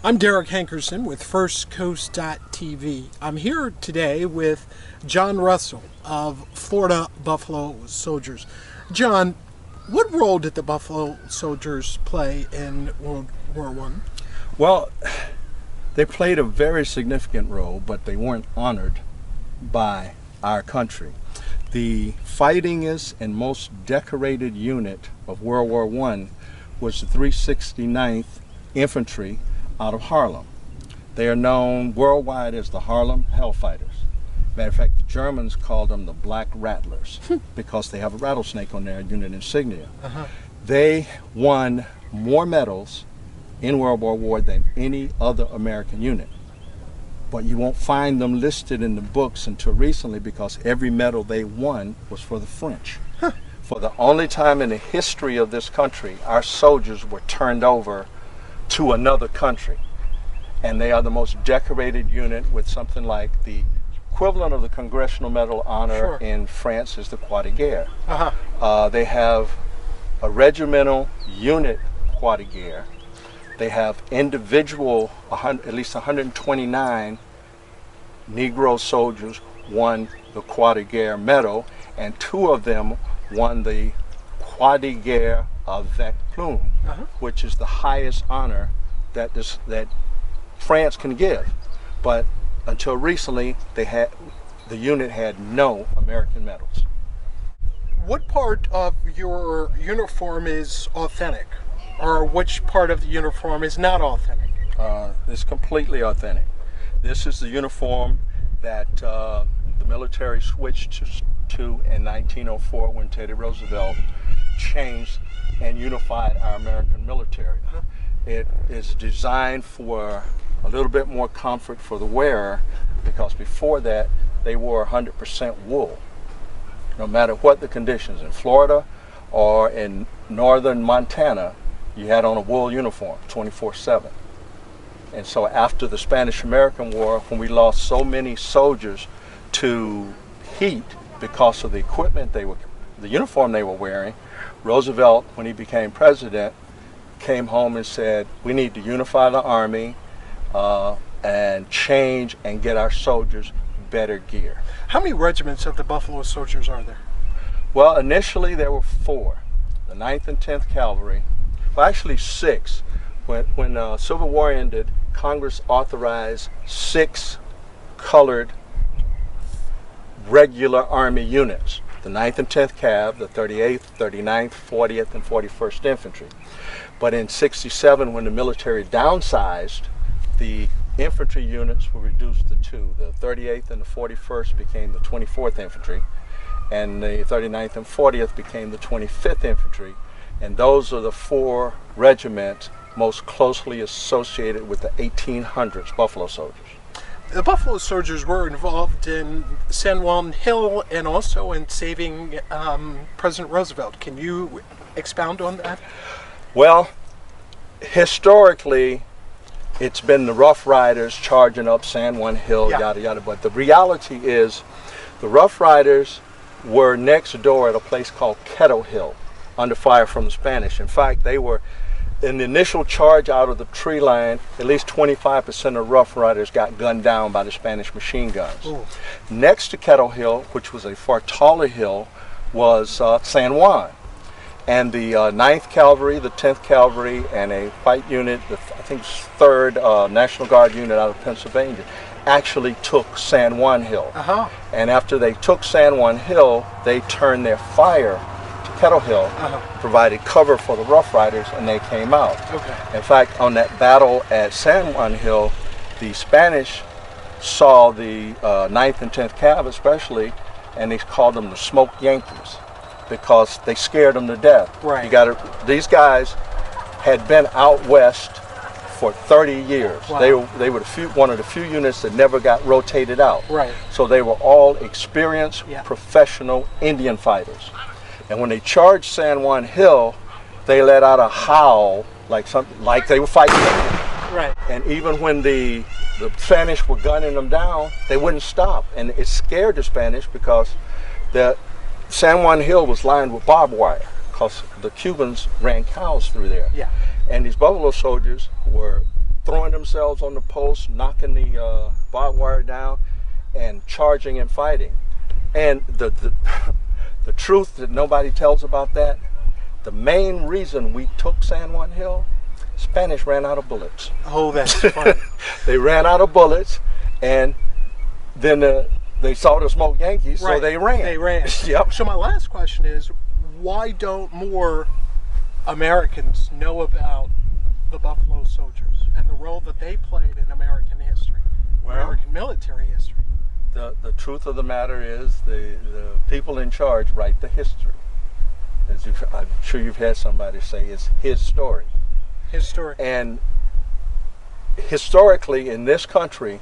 I'm Derek Hankerson with FirstCoast.tv. I'm here today with John Russell of Florida Buffalo Soldiers. John, what role did the Buffalo Soldiers play in World War I? Well, they played a very significant role, but they weren't honored by our country. The fightingest and most decorated unit of World War I was the 369th Infantry out of Harlem. They are known worldwide as the Harlem Hellfighters. Matter of fact, the Germans called them the Black Rattlers because they have a rattlesnake on their unit insignia. They won more medals in World War I than any other American unit. But you won't find them listed in the books until recently because every medal they won was for the French. For the only time in the history of this country, our soldiers were turned over to another country. And they are the most decorated unit with something like the equivalent of the Congressional Medal of Honor in France is the Croix de Guerre. They have a regimental unit Croix de Guerre. They have individual, at least 129 Negro soldiers won the Croix de Guerre medal, and 2 of them won the Croix de Guerre avec plume, which is the highest honor that France can give. But until recently, the unit had no American medals. What part of your uniform is authentic, or which part of the uniform is not authentic? It's completely authentic. This is the uniform that the military switched to in 1904 when Teddy Roosevelt changed and unified our American military. It is designed for a little bit more comfort for the wearer because before that they wore 100% wool. No matter what the conditions, in Florida or in northern Montana, you had on a wool uniform 24/7. And so after the Spanish-American War, when we lost so many soldiers to heat because of the equipment the uniform they were wearing, Roosevelt, when he became president, came home and said, we need to unify the Army and change and get our soldiers better gear. How many regiments of the Buffalo Soldiers are there? Well, initially there were 4. The 9th and 10th Cavalry, well actually 6. When Civil War ended, Congress authorized 6 colored regular Army units. The 9th and 10th Cav, the 38th, 39th, 40th, and 41st Infantry. But in '67, when the military downsized, the infantry units were reduced to 2. The 38th and the 41st became the 24th Infantry, and the 39th and 40th became the 25th Infantry. And those are the 4 regiments most closely associated with the 1800s Buffalo Soldiers. The Buffalo Soldiers were involved in San Juan Hill and also in saving President Roosevelt. Can you expound on that? Well, historically, it's been the Rough Riders charging up San Juan Hill, yada yada. But the reality is, the Rough Riders were next door at a place called Kettle Hill, under fire from the Spanish. In fact, they were in the initial charge out of the tree line. At least 25% of Rough Riders got gunned down by the Spanish machine guns. Next to Kettle Hill, which was a far taller hill, was San Juan. And the 9th Cavalry, the 10th Cavalry, and a white unit, I think 3rd National Guard unit out of Pennsylvania, actually took San Juan Hill. And after they took San Juan Hill, they turned their fire to Kettle Hill, provided cover for the Rough Riders, and they came out. In fact, on that battle at San Juan Hill, the Spanish saw the 9th and 10th Cav especially, and they called them the Smoke Yankees, because they scared them to death. These guys had been out west for 30 years. They were one of the few units that never got rotated out. So they were all experienced, professional Indian fighters. And when they charged San Juan Hill, they let out a howl like they were fighting. And even when the Spanish were gunning them down, they wouldn't stop. And it scared the Spanish because the San Juan Hill was lined with barbed wire because the Cubans ran cows through there. And these Buffalo Soldiers were throwing themselves on the post, knocking the barbed wire down, and charging and fighting. And the truth that nobody tells about that, the main reason we took San Juan Hill, Spanish ran out of bullets. Oh, that's funny. They ran out of bullets, and then they saw the smoke Yankees, right. So they ran. They ran. Yep. So my last question is, why don't more Americans know about the Buffalo Soldiers and the role that they played in American history, American military history? The truth of the matter is the people in charge write the history. As I'm sure you've had somebody say, it's his story. His story. And historically in this country,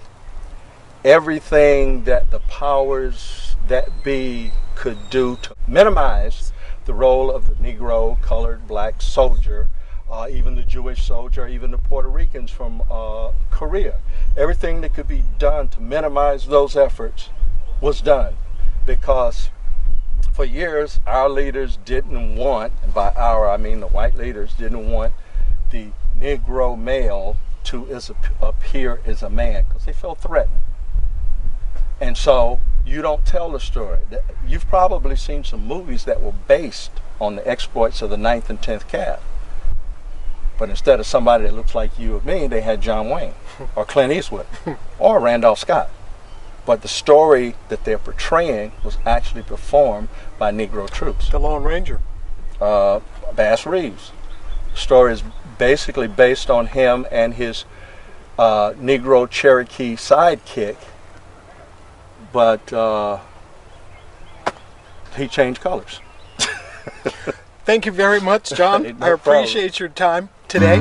everything that the powers that be could do to minimize the role of the Negro, colored, black soldier, even the Jewish soldier, even the Puerto Ricans from Korea. Everything that could be done to minimize those efforts was done, because for years our leaders didn't want, and by our I mean the white leaders, didn't want the Negro male to appear as a man because they felt threatened. And so you don't tell the story. You've probably seen some movies that were based on the exploits of the 9th and 10th Cav. But instead of somebody that looks like you or me, they had John Wayne or Clint Eastwood or Randolph Scott. But the story that they're portraying was actually performed by Negro troops. The Lone Ranger. Bass Reeves. The story is basically based on him and his Negro Cherokee sidekick, but he changed colors. Thank you very much, John. No I appreciate your time today.